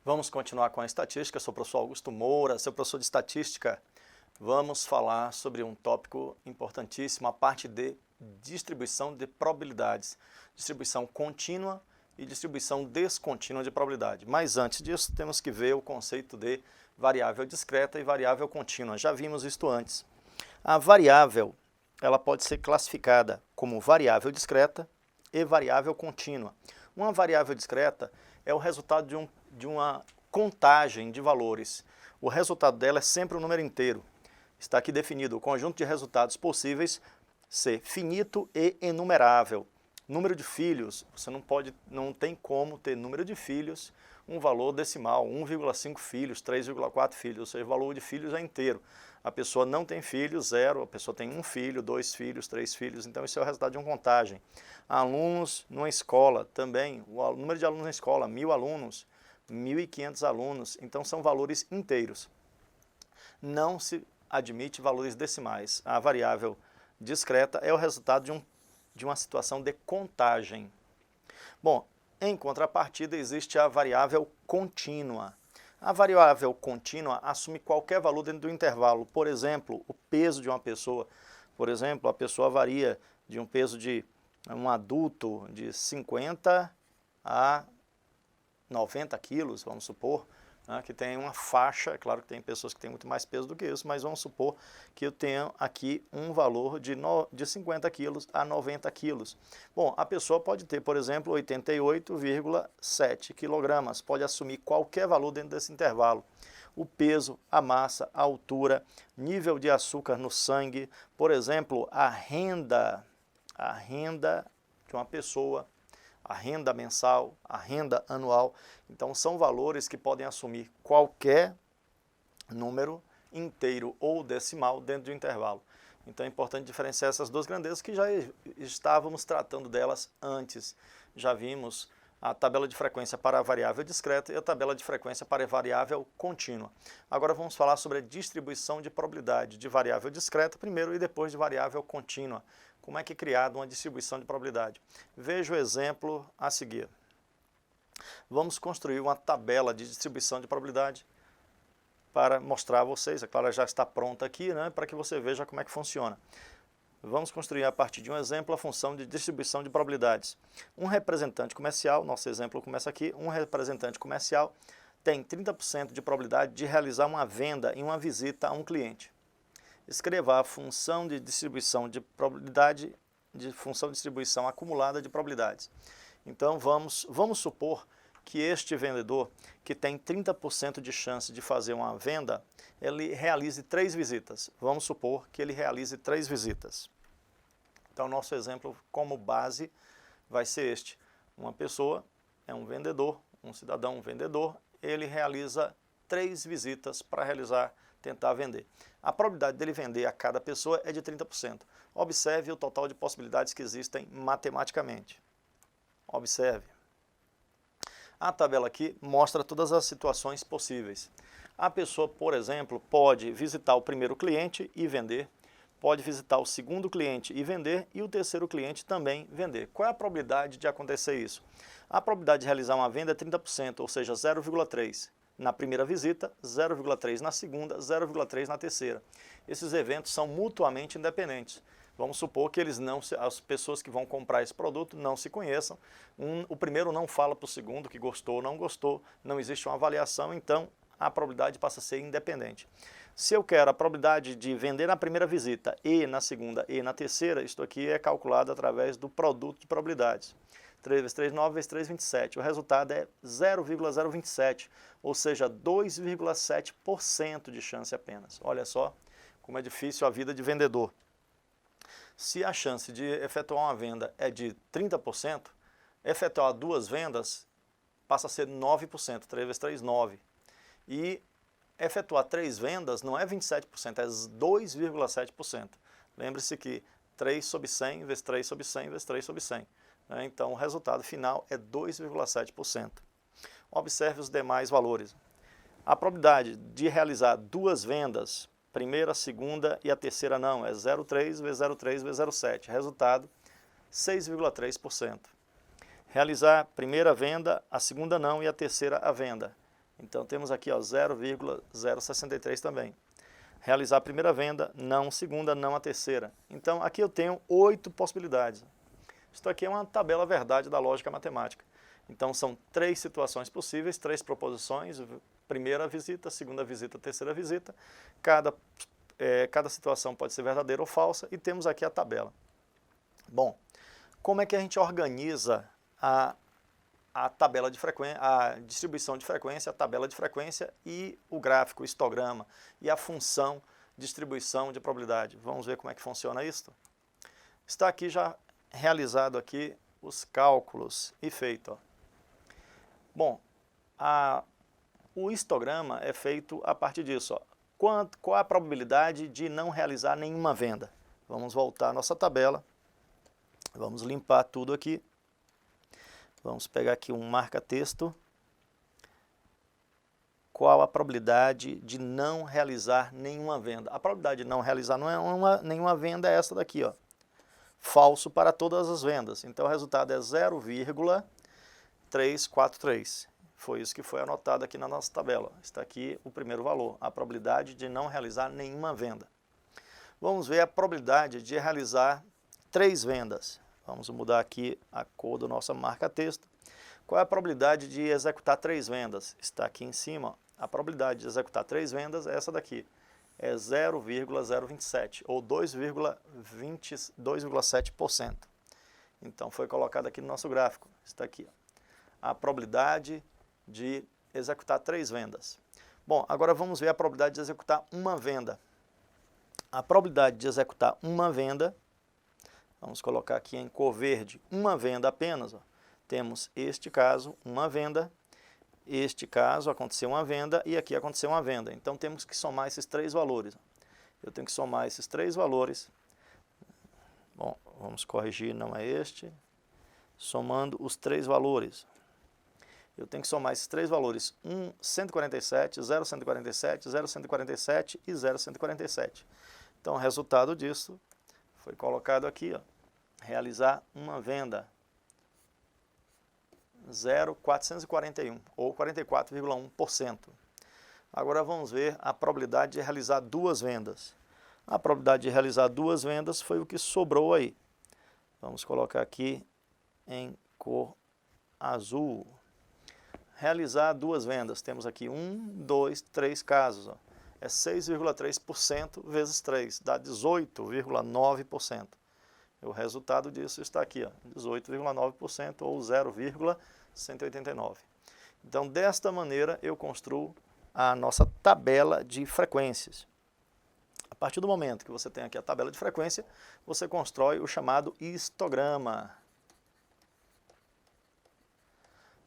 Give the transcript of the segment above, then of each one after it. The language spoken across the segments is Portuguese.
Vamos continuar com a estatística. Eu sou o professor Augusto Moura, seu professor de estatística. Vamos falar sobre um tópico importantíssimo, a parte de distribuição de probabilidades. Distribuição contínua e distribuição descontínua de probabilidade. Mas antes disso, temos que ver o conceito de variável discreta e variável contínua. Já vimos isto antes. A variável, ela pode ser classificada como variável discreta e variável contínua. Uma variável discreta é o resultado de uma contagem de valores. O resultado dela é sempre um número inteiro. Está aqui definido o conjunto de resultados possíveis ser finito e enumerável. Número de filhos, você não tem como ter número de filhos um valor decimal, 1,5 filhos, 3,4 filhos, ou seja, o valor de filhos é inteiro. A pessoa não tem filhos, 0, a pessoa tem 1 filho, 2 filhos, 3 filhos, então isso é o resultado de uma contagem. Alunos numa escola também, o número de alunos na escola, 1.000 alunos, 1.500 alunos, então são valores inteiros. Não se admite valores decimais. A variável discreta é o resultado de uma situação de contagem. Bom, em contrapartida existe a variável contínua. A variável contínua assume qualquer valor dentro do intervalo. Por exemplo, o peso de uma pessoa. Por exemplo, a pessoa varia de um peso de um adulto de 50 a 90 quilos, vamos supor, né, que tem uma faixa. É claro que tem pessoas que têm muito mais peso do que isso, mas vamos supor que eu tenha aqui um valor de 50 quilos a 90 quilos. Bom, a pessoa pode ter, por exemplo, 88,7 quilogramas, pode assumir qualquer valor dentro desse intervalo. O peso, a massa, a altura, nível de açúcar no sangue, por exemplo, a renda de uma pessoa, a renda mensal, a renda anual. Então são valores que podem assumir qualquer número inteiro ou decimal dentro do intervalo. Então é importante diferenciar essas duas grandezas que já estávamos tratando delas antes. Já vimos a tabela de frequência para a variável discreta e a tabela de frequência para a variável contínua. Agora vamos falar sobre a distribuição de probabilidade de variável discreta primeiro e depois de variável contínua. Como é que é criada uma distribuição de probabilidade? Veja o exemplo a seguir. Vamos construir uma tabela de distribuição de probabilidade para mostrar a vocês. É claro, já está pronta aqui, né, para que você veja como é que funciona. Vamos construir a partir de um exemplo a função de distribuição de probabilidades. Um representante comercial, nosso exemplo começa aqui, um representante comercial tem 30% de probabilidade de realizar uma venda em uma visita a um cliente. Escreva a função de distribuição de probabilidade, função de distribuição acumulada de probabilidades. Então vamos supor que este vendedor, que tem 30% de chance de fazer uma venda, ele realize 3 visitas. Vamos supor que ele realize 3 visitas. Então nosso exemplo como base vai ser este. Uma pessoa é um vendedor, um cidadão vendedor, ele realiza 3 visitas para tentar vender. A probabilidade dele vender a cada pessoa é de 30%. Observe o total de possibilidades que existem matematicamente. Observe. A tabela aqui mostra todas as situações possíveis. A pessoa, por exemplo, pode visitar o primeiro cliente e vender, pode visitar o segundo cliente e vender e o terceiro cliente também vender. Qual é a probabilidade de acontecer isso? A probabilidade de realizar uma venda é 30%, ou seja, 0,3. Na primeira visita, 0,3 na segunda, 0,3 na terceira. Esses eventos são mutuamente independentes. Vamos supor que as pessoas que vão comprar esse produto não se conheçam. O primeiro não fala para o segundo que gostou ou não gostou, não existe uma avaliação, então a probabilidade passa a ser independente. Se eu quero a probabilidade de vender na primeira visita e na segunda e na terceira, isto aqui é calculado através do produto de probabilidades. 3 vezes 3, 9 vezes 3, 27. O resultado é 0,027, ou seja, 2,7% de chance apenas. Olha só como é difícil a vida de vendedor. Se a chance de efetuar uma venda é de 30%, efetuar 2 vendas passa a ser 9%, 3 vezes 3, 9. E efetuar 3 vendas não é 27%, é 2,7%. Lembre-se que 3 sobre 100 vezes 3 sobre 100 vezes 3 sobre 100. Então, o resultado final é 2,7%. Observe os demais valores. A probabilidade de realizar 2 vendas, primeira, segunda e a terceira não, é 0,3 vezes 0,3 vezes 0,7. Resultado, 6,3%. Realizar a primeira venda, a segunda não e a terceira a venda. Então temos aqui 0,063 também. Realizar a primeira venda, não a segunda, não a terceira. Então aqui eu tenho 8 possibilidades. Isso aqui é uma tabela verdade da lógica matemática. Então são 3 situações possíveis, 3 proposições, primeira visita, segunda visita, terceira visita. Cada situação pode ser verdadeira ou falsa e temos aqui a tabela. Bom, como é que a gente organiza a tabela de frequência, a distribuição de frequência, a tabela de frequência e o gráfico, o histograma e a função distribuição de probabilidade? Vamos ver como é que funciona isso? Está aqui já realizado aqui os cálculos e feito. Ó. Bom, o histograma é feito a partir disso. Ó. Qual a probabilidade de não realizar nenhuma venda? Vamos voltar à nossa tabela. Vamos limpar tudo aqui. Vamos pegar aqui um marca-texto. Qual a probabilidade de não realizar nenhuma venda? A probabilidade de não realizar nenhuma venda é essa daqui, ó. Falso para todas as vendas. Então o resultado é 0,343. Foi isso que foi anotado aqui na nossa tabela. Está aqui o primeiro valor, a probabilidade de não realizar nenhuma venda. Vamos ver a probabilidade de realizar 3 vendas. Vamos mudar aqui a cor do nosso marca-texto. Qual é a probabilidade de executar 3 vendas? Está aqui em cima. Ó. A probabilidade de executar 3 vendas é essa daqui. É 0,027 ou 2,7%. Então foi colocado aqui no nosso gráfico. Está aqui. Ó. A probabilidade de executar 3 vendas. Bom, agora vamos ver a probabilidade de executar uma venda. A probabilidade de executar uma venda, vamos colocar aqui em cor verde, uma venda apenas. Ó. Temos este caso, uma venda, este caso aconteceu uma venda e aqui aconteceu uma venda. Então temos que somar esses 3 valores. Eu tenho que somar esses 3 valores. Bom, vamos corrigir, não é este. Somando os 3 valores. Eu tenho que somar esses 3 valores, 147, 0,147, 0,147 e 0,147. Então o resultado disso foi colocado aqui, ó, realizar uma venda, 0,441 ou 44,1%. Agora vamos ver a probabilidade de realizar 2 vendas. A probabilidade de realizar 2 vendas foi o que sobrou aí. Vamos colocar aqui em cor azul. Realizar 2 vendas. Temos aqui 1, 2, 3 casos. Ó. É 6,3% vezes 3, dá 18,9%. O resultado disso está aqui, 18,9% ou 0,189. Então, desta maneira, eu construo a nossa tabela de frequências. A partir do momento que você tem aqui a tabela de frequência, você constrói o chamado histograma.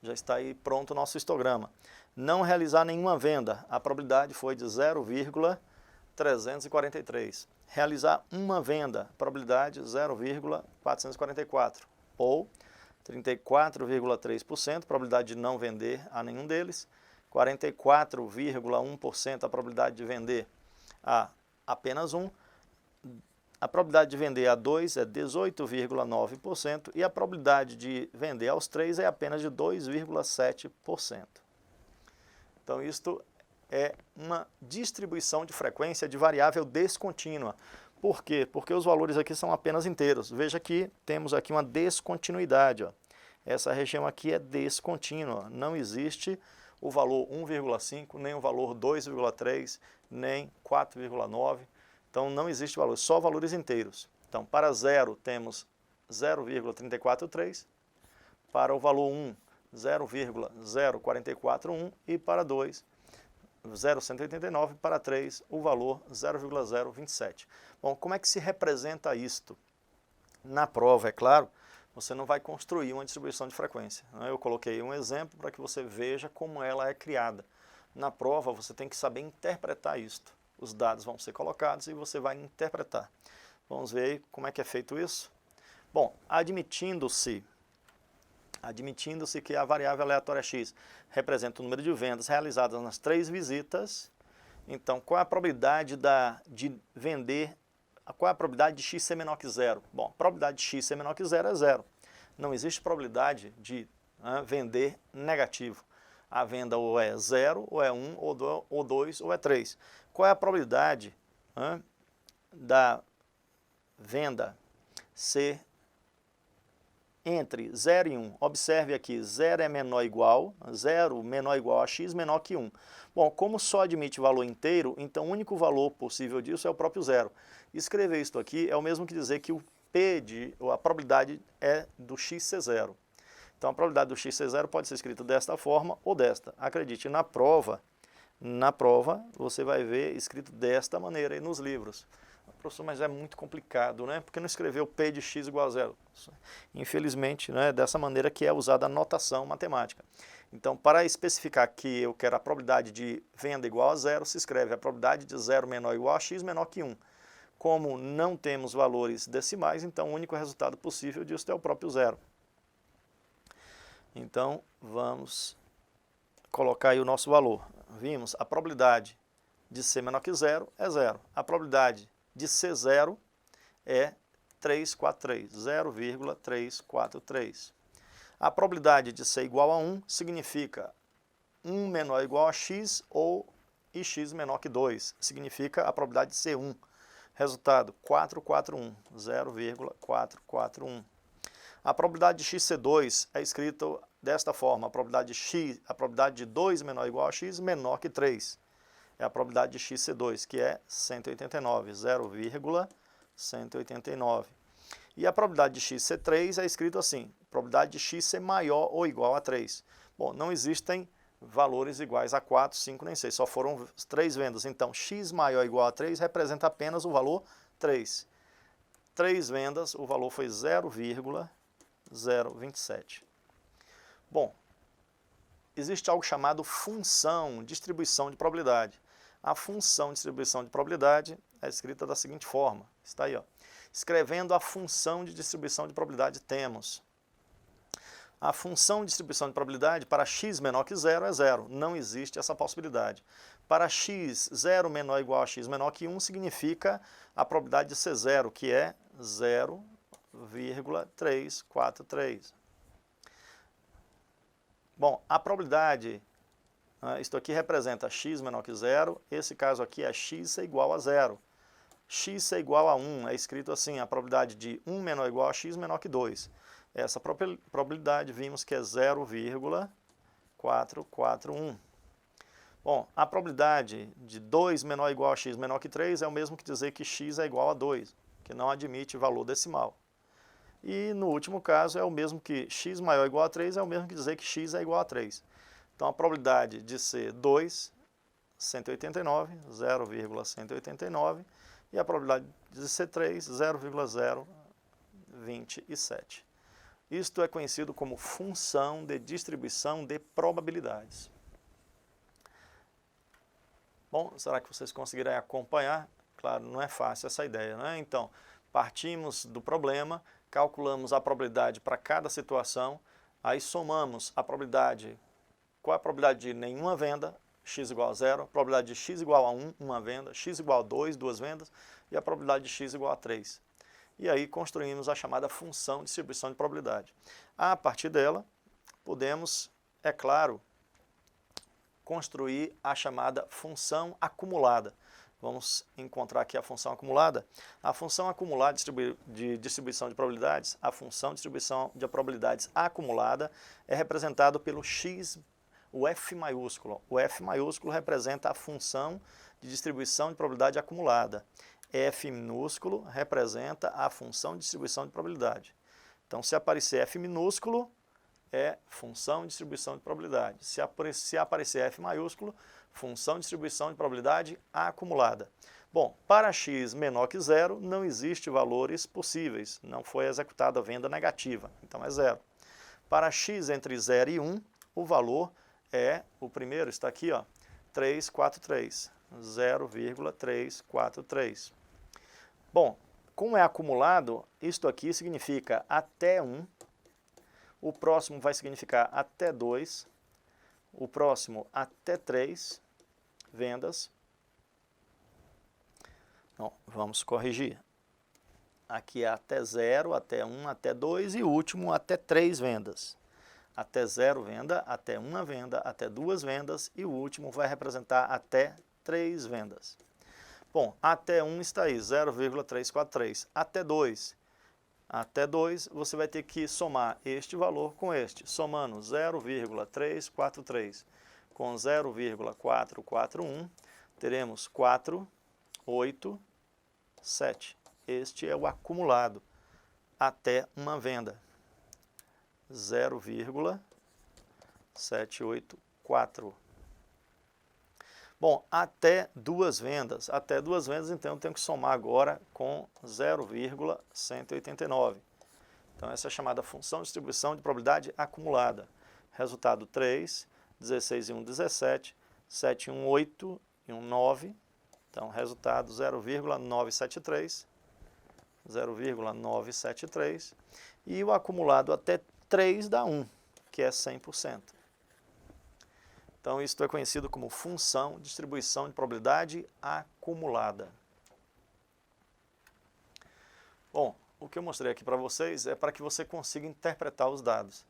Já está aí pronto o nosso histograma. Não realizar nenhuma venda, a probabilidade foi de 0,343. Realizar uma venda, probabilidade 0,444. Ou 34,3%, probabilidade de não vender a nenhum deles. 44,1% a probabilidade de vender a apenas um. A probabilidade de vender a 2 é 18,9% e a probabilidade de vender aos 3 é apenas de 2,7%. Então, isto é uma distribuição de frequência de variável descontínua. Por quê? Porque os valores aqui são apenas inteiros. Veja que temos aqui uma descontinuidade. Ó. Essa região aqui é descontínua. Não existe o valor 1,5, nem o valor 2,3, nem 4,9. Então, não existe valor, só valores inteiros. Então, para 0 temos 0,343, para o valor 1, 0,0441 e para 2, 0,189, para 3, o valor 0,027. Bom, como é que se representa isto? Na prova, é claro, você não vai construir uma distribuição de frequência. Eu coloquei um exemplo para que você veja como ela é criada. Na prova, você tem que saber interpretar isto. Os dados vão ser colocados e você vai interpretar. Vamos ver aí como é que é feito isso? Bom, admitindo-se que a variável aleatória x representa o número de vendas realizadas nas 3 visitas, então qual é a probabilidade de vender, qual é a probabilidade de x ser menor que 0? Bom, a probabilidade de x ser menor que 0 é 0. Não existe probabilidade de vender negativo. A venda ou é 0, ou é 1, ou 2, ou é 3. Qual é a probabilidade da venda ser entre 0 e 1? Observe aqui, 0 é menor ou igual, 0 menor ou igual a x menor que 1. Bom, como só admite valor inteiro, então o único valor possível disso é o próprio zero. Escrever isso aqui é o mesmo que dizer que o P ou a probabilidade é do x ser zero. Então a probabilidade do x ser zero pode ser escrita desta forma ou desta. Acredite, na prova você vai ver escrito desta maneira aí nos livros. Professor, mas é muito complicado, né? Por que não escreveu P de x igual a zero? Infelizmente, né, dessa maneira que é usada a notação matemática. Então, para especificar que eu quero a probabilidade de venda igual a zero, se escreve a probabilidade de 0 menor ou igual a x menor que 1. Como não temos valores decimais, então o único resultado possível disso é o próprio zero. Então, vamos colocar aí o nosso valor. Vimos, a probabilidade de ser menor que zero é zero. A probabilidade de ser zero é 343, 0,343. A probabilidade de ser igual a 1 significa 1 menor ou igual a x ou e x menor que 2. Significa a probabilidade de ser 1. Resultado, 441, 0,441. A probabilidade de x ser 2 é escrita desta forma, a probabilidade de 2 menor ou igual a x menor que 3. É a probabilidade de x ser 2, que é 189, 0,189. E a probabilidade de x ser 3 é escrito assim, probabilidade de x ser maior ou igual a 3. Bom, não existem valores iguais a 4, 5 nem 6, só foram 3 vendas. Então, x maior ou igual a 3 representa apenas o valor 3. 3 vendas, o valor foi 0,027. Bom, existe algo chamado função distribuição de probabilidade. A função distribuição de probabilidade é escrita da seguinte forma, está aí, ó. Escrevendo a função de distribuição de probabilidade, temos a função de distribuição de probabilidade para x menor que zero é zero, não existe essa possibilidade. Para x, 0 menor ou igual a x menor que 1 significa a probabilidade de ser zero, que é 0,343. Bom, a probabilidade, isto aqui representa x menor que zero, esse caso aqui é x é igual a zero. X é igual a 1, é escrito assim, a probabilidade de 1 menor ou igual a x menor que 2. Essa probabilidade vimos que é 0,441. Bom, a probabilidade de 2 menor ou igual a x menor que 3 é o mesmo que dizer que x é igual a 2, que não admite valor decimal. E no último caso é o mesmo que x maior ou igual a 3, é o mesmo que dizer que x é igual a 3. Então a probabilidade de ser 2, 189, 0,189, e a probabilidade de ser 3, 0,027. Isto é conhecido como função de distribuição de probabilidades. Bom, será que vocês conseguirem acompanhar? Claro, não é fácil essa ideia, né? Então, partimos do problema, calculamos a probabilidade para cada situação, aí somamos a probabilidade, qual é a probabilidade de nenhuma venda, x igual a 0, a probabilidade de x igual a 1, uma venda, x igual a 2, duas vendas, e a probabilidade de x igual a 3. E aí construímos a chamada função de distribuição de probabilidade. A partir dela, podemos, é claro, construir a chamada função acumulada. Vamos encontrar aqui a função acumulada. A função acumulada de distribuição de probabilidades, a função de distribuição de probabilidades acumulada é representado pelo x, o F maiúsculo. O F maiúsculo representa a função de distribuição de probabilidade acumulada. F minúsculo representa a função de distribuição de probabilidade. Então, se aparecer F minúsculo, é função de distribuição de probabilidade. Se aparecer F maiúsculo, função de distribuição de probabilidade acumulada. Bom, para x menor que zero, não existe valores possíveis. Não foi executada a venda negativa, então é zero. Para x entre 0 e 1, o valor é, o primeiro está aqui, ó, 343, 0,343. Bom, como é acumulado, isto aqui significa até 1, o próximo vai significar até 2, o próximo até 3 vendas. Não, vamos corrigir. Aqui é até 0, até 1, até 2 e o último até 3 vendas. até 0 venda, até 1 venda, até 2 vendas e o último vai representar até 3 vendas. Bom, até 1 está aí, 0,343. Até 2. Até 2 você vai ter que somar este valor com este. Somando 0,343 com 0,441, teremos 4, 8, 7. Este é o acumulado até uma venda. 0,784. Bom, até 2 vendas. Até 2 vendas, então, eu tenho que somar agora com 0,189. Então, essa é a chamada função de distribuição de probabilidade acumulada. Resultado 3, 16 e 1, 17, 7 e 1, 8 e 1, 9. Então, resultado 0,973. 0,973. E o acumulado até 3 dá 1, que é 100%. Então, isso é conhecido como função de distribuição de probabilidade acumulada. Bom, o que eu mostrei aqui para vocês é para que você consiga interpretar os dados.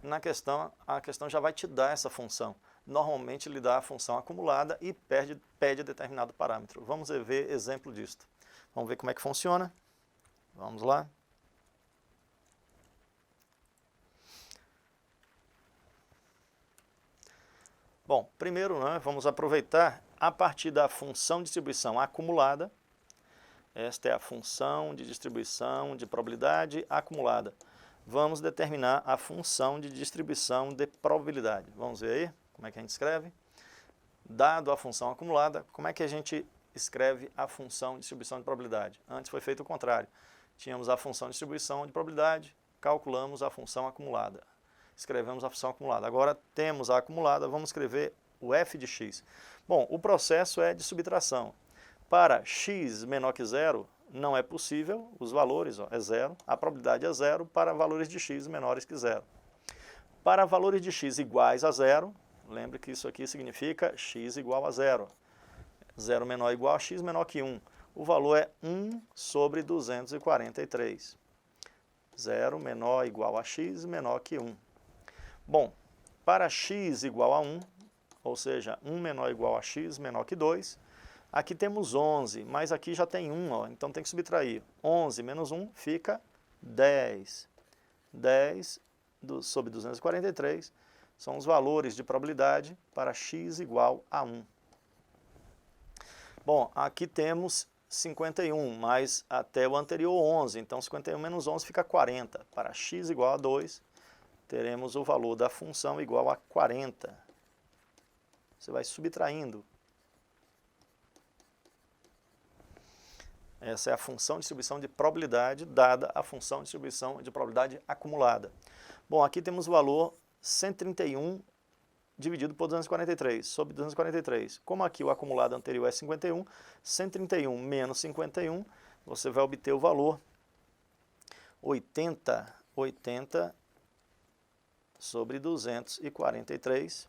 Na questão, a questão já vai te dar essa função. Normalmente, ele dá a função acumulada e pede determinado parâmetro. Vamos ver exemplo disto. Vamos ver como é que funciona. Vamos lá. Bom, primeiro, vamos aproveitar a partir da função de distribuição acumulada. Esta é a função de distribuição de probabilidade acumulada. Vamos determinar a função de distribuição de probabilidade. Vamos ver aí como é que a gente escreve. Dado a função acumulada, como é que a gente escreve a função de distribuição de probabilidade? Antes foi feito o contrário. Tínhamos a função de distribuição de probabilidade, calculamos a função acumulada. Escrevemos a função acumulada. Agora temos a acumulada, vamos escrever o f de x. Bom, o processo é de subtração. Para x menor que 0, não é possível, os valores é 0, a probabilidade é 0 para valores de x menores que 0. Para valores de x iguais a 0, lembre que isso aqui significa x igual a 0. 0 menor ou igual a x menor que 1. O valor é 1 sobre 243. 0 menor ou igual a x menor que 1. Bom, para x igual a 1, ou seja, 1 menor ou igual a x menor que 2, aqui temos 11, mas aqui já tem 1, então tem que subtrair. 11 menos 1 fica 10. 10 sobre 243 são os valores de probabilidade para x igual a 1. Bom, aqui temos 51, mas até o anterior 11, então 51 menos 11 fica 40. Para x igual a 2, teremos o valor da função igual a 40. Você vai subtraindo. Essa é a função de distribuição de probabilidade dada a função de distribuição de probabilidade acumulada. Bom, aqui temos o valor 131 dividido por 243, sobre 243. Como aqui o acumulado anterior é 51, 131 menos 51, você vai obter o valor 80 sobre 243,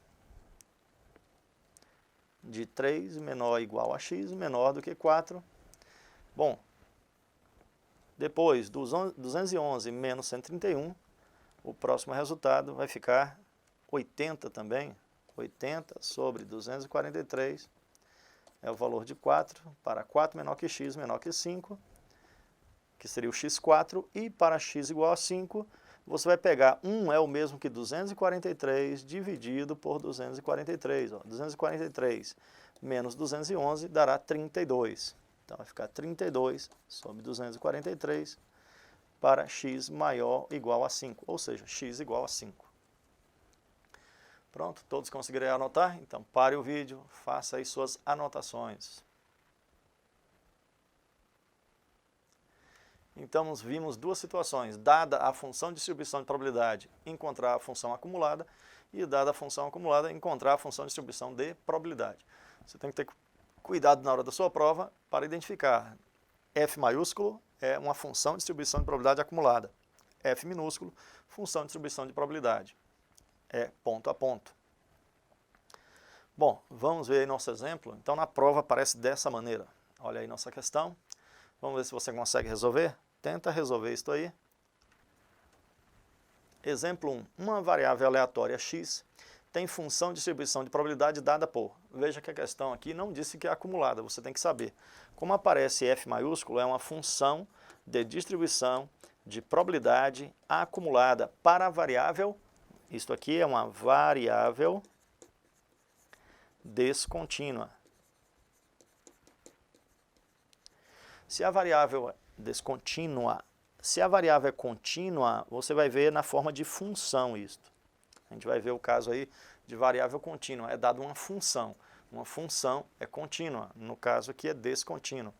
de 3 menor ou igual a x, menor do que 4. Bom, depois, 211 menos 131, o próximo resultado vai ficar 80 também. 80 sobre 243 é o valor de 4, para 4 menor que x menor que 5, que seria o x4, e para x igual a 5, você vai pegar 1 é o mesmo que 243 dividido por 243. 243 menos 211 dará 32. Então, vai ficar 32 sobre 243 para x maior ou igual a 5, ou seja, x igual a 5. Pronto, todos conseguiram anotar? Então, pare o vídeo, faça aí suas anotações. Então, nós vimos duas situações. Dada a função de distribuição de probabilidade, encontrar a função acumulada, e dada a função acumulada, encontrar a função de distribuição de probabilidade. Você tem que ter cuidado na hora da sua prova para identificar. F maiúsculo é uma função de distribuição de probabilidade acumulada. F minúsculo, função de distribuição de probabilidade. É ponto a ponto. Bom, vamos ver aí nosso exemplo. Então, na prova aparece dessa maneira. Olha aí nossa questão. Vamos ver se você consegue resolver. Tenta resolver isso aí. Exemplo 1. Uma variável aleatória x tem função de distribuição de probabilidade dada por... Veja que a questão aqui não disse que é acumulada, você tem que saber. Como aparece F maiúsculo, é uma função de distribuição de probabilidade acumulada para a variável, isto aqui é uma variável descontínua. Se a variável é descontínua, se a variável é contínua, você vai ver na forma de função isto. A gente vai ver o caso aí de variável contínua, é dado uma função. Uma função é contínua, no caso aqui é descontínua.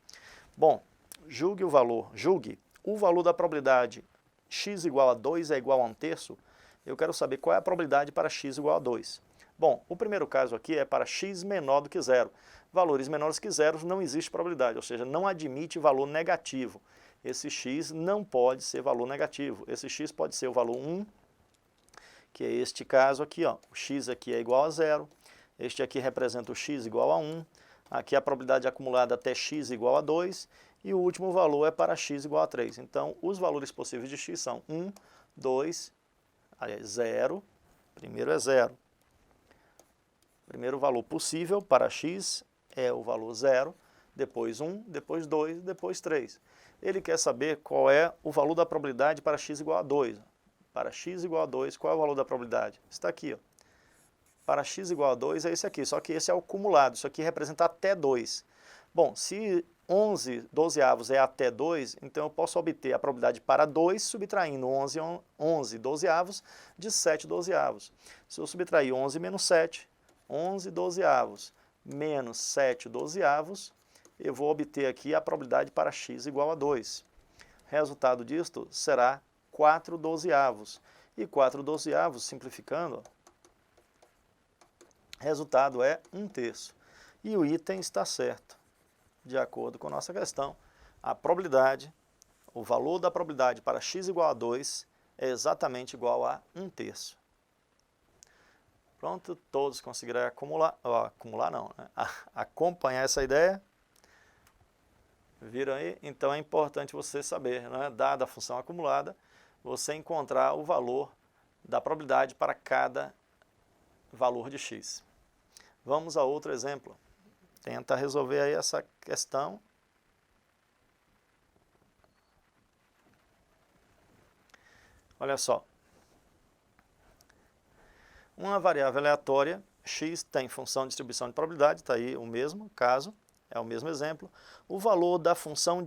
Bom, julgue o valor da probabilidade x igual a 2 é igual a 1/3. Eu quero saber qual é a probabilidade para x igual a 2. Bom, o primeiro caso aqui é para x menor do que zero. Valores menores que zero não existe probabilidade, ou seja, não admite valor negativo. Esse x não pode ser valor negativo. Esse x pode ser o valor 1, que é este caso aqui, ó. O x aqui é igual a 0. Este aqui representa o x igual a 1. Aqui a probabilidade acumulada até x igual a 2. E o último valor é para x igual a 3. Então, os valores possíveis de x são 1, 2, 0. Primeiro é 0. Primeiro valor possível para x é o valor 0, depois 1, depois 2, depois 3. Ele quer saber qual é o valor da probabilidade para x igual a 2. Para x igual a 2, qual é o valor da probabilidade? Está aqui, ó. Para x igual a 2 é esse aqui, só que esse é o acumulado, isso aqui representa até 2. Bom, se 11 dozeavos é até 2, então eu posso obter a probabilidade para 2 subtraindo 11 dozeavos de 7 dozeavos. Se eu subtrair 11 menos 7, 11 dozeavos menos 7 dozeavos, eu vou obter aqui a probabilidade para x igual a 2. Resultado disto será 4 dozeavos. E 4 dozeavos, simplificando, resultado é 1/3. E o item está certo. De acordo com a nossa questão, a probabilidade, o valor da probabilidade para x igual a 2 é exatamente igual a 1/3. Pronto, todos conseguirão acumular não, né? Acompanhar essa ideia. Viram aí? Então é importante você saber, né? Dada a função acumulada, você encontrar o valor da probabilidade para cada valor de x. Vamos a outro exemplo. Tenta resolver aí essa questão. Olha só. Uma variável aleatória, x tem função de distribuição de probabilidade, está aí o mesmo caso, é o mesmo exemplo. O valor da função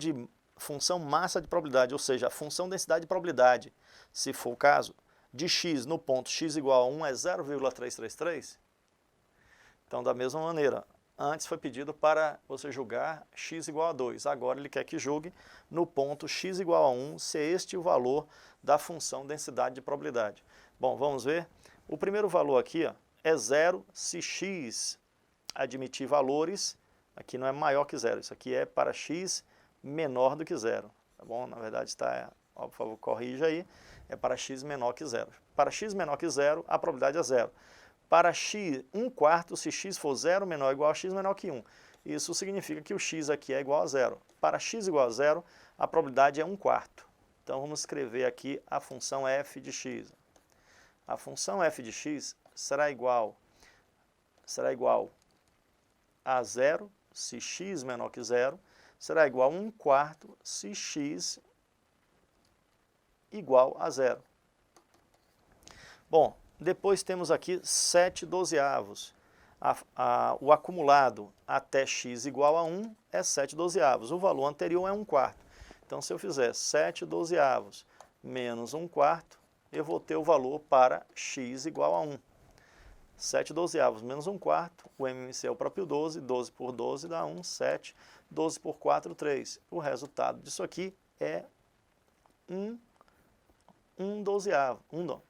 massa de probabilidade, ou seja, a função densidade de probabilidade, se for o caso, de x no ponto x igual a 1 é 0,333. Então, da mesma maneira, antes foi pedido para você julgar x igual a 2. Agora ele quer que julgue no ponto x igual a 1, se é este o valor da função densidade de probabilidade. Bom, vamos ver. O primeiro valor aqui, ó, é 0 se x admitir valores, aqui não é maior que 0, isso aqui é para x menor do que 0. Tá bom? Na verdade está, ó, por favor, corrija aí, é para x menor que 0. Para x menor que 0, a probabilidade é 0. Para x, 1/4, se x for 0 menor ou igual a x menor que 1. Isso significa que o x aqui é igual a 0. Para x igual a 0, a probabilidade é 1/4. Então vamos escrever aqui a função f de x. A função f de x será igual a 0 se x menor que 0, será igual a 1/4 se x igual a 0. Bom, depois temos aqui 7 dozeavos. O acumulado até x igual a 1 é 7 dozeavos. O valor anterior é 1/4. Então, se eu fizer 7 dozeavos menos 1/4, eu vou ter o valor para x igual a 1. 7 dozeavos menos 1/4, o MMC é o próprio 12, 12 por 12 dá 1, 7, 12 por 4, 3. O resultado disso aqui é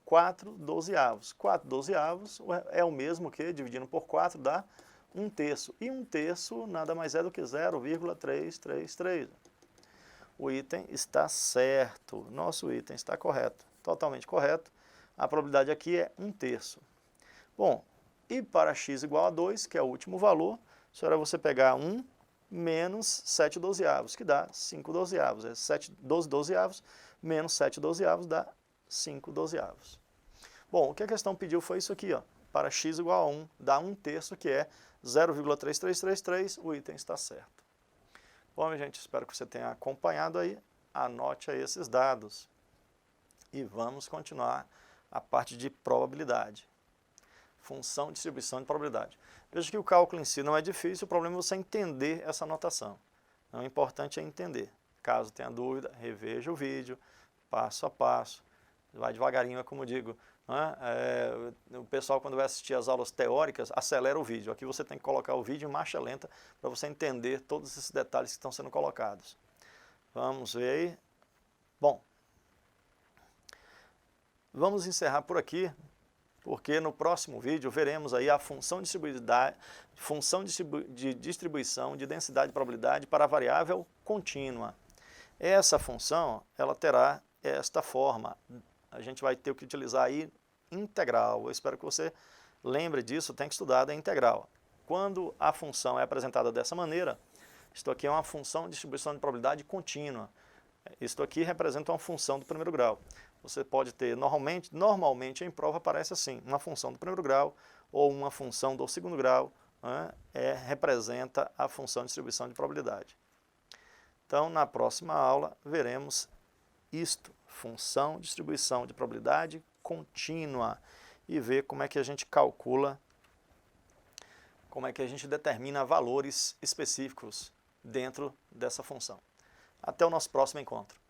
4 dozeavos. 4 dozeavos é o mesmo que, dividindo por 4, dá 1/3. E 1/3 nada mais é do que 0,333. O item está certo, nosso item está correto, totalmente correto. A probabilidade aqui é 1/3. Bom, e para x igual a 2, que é o último valor, só era você pegar 1 menos 7 dozeavos, que dá 5 dozeavos. 12 dozeavos menos 7 dozeavos dá 5 dozeavos. Bom, o que a questão pediu foi isso aqui, ó. Para x igual a 1, dá 1/3, que é 0,3333, o item está certo. Bom, minha gente, espero que você tenha acompanhado aí. Anote aí esses dados. E vamos continuar a parte de probabilidade. Função de distribuição de probabilidade. Veja que o cálculo em si não é difícil, o problema é você entender essa notação. Então, o importante é entender. Caso tenha dúvida, reveja o vídeo, passo a passo. Vai devagarinho, é como eu digo. O pessoal, quando vai assistir as aulas teóricas, acelera o vídeo. Aqui você tem que colocar o vídeo em marcha lenta para você entender todos esses detalhes que estão sendo colocados. Vamos ver aí. Bom, vamos encerrar por aqui, porque no próximo vídeo veremos aí a função de distribuição de densidade de probabilidade para a variável contínua. Essa função, ela terá esta forma. A gente vai ter que utilizar aí integral. Eu espero que você lembre disso, tem que estudar a integral. Quando a função é apresentada dessa maneira, isto aqui é uma função de distribuição de probabilidade contínua. Isto aqui representa uma função do primeiro grau. Você pode ter, normalmente em prova aparece assim, uma função do primeiro grau ou uma função do segundo grau, representa a função de distribuição de probabilidade. Então, na próxima aula, veremos isto, função de distribuição de probabilidade contínua, e ver como é que a gente calcula, como é que a gente determina valores específicos dentro dessa função. Até o nosso próximo encontro.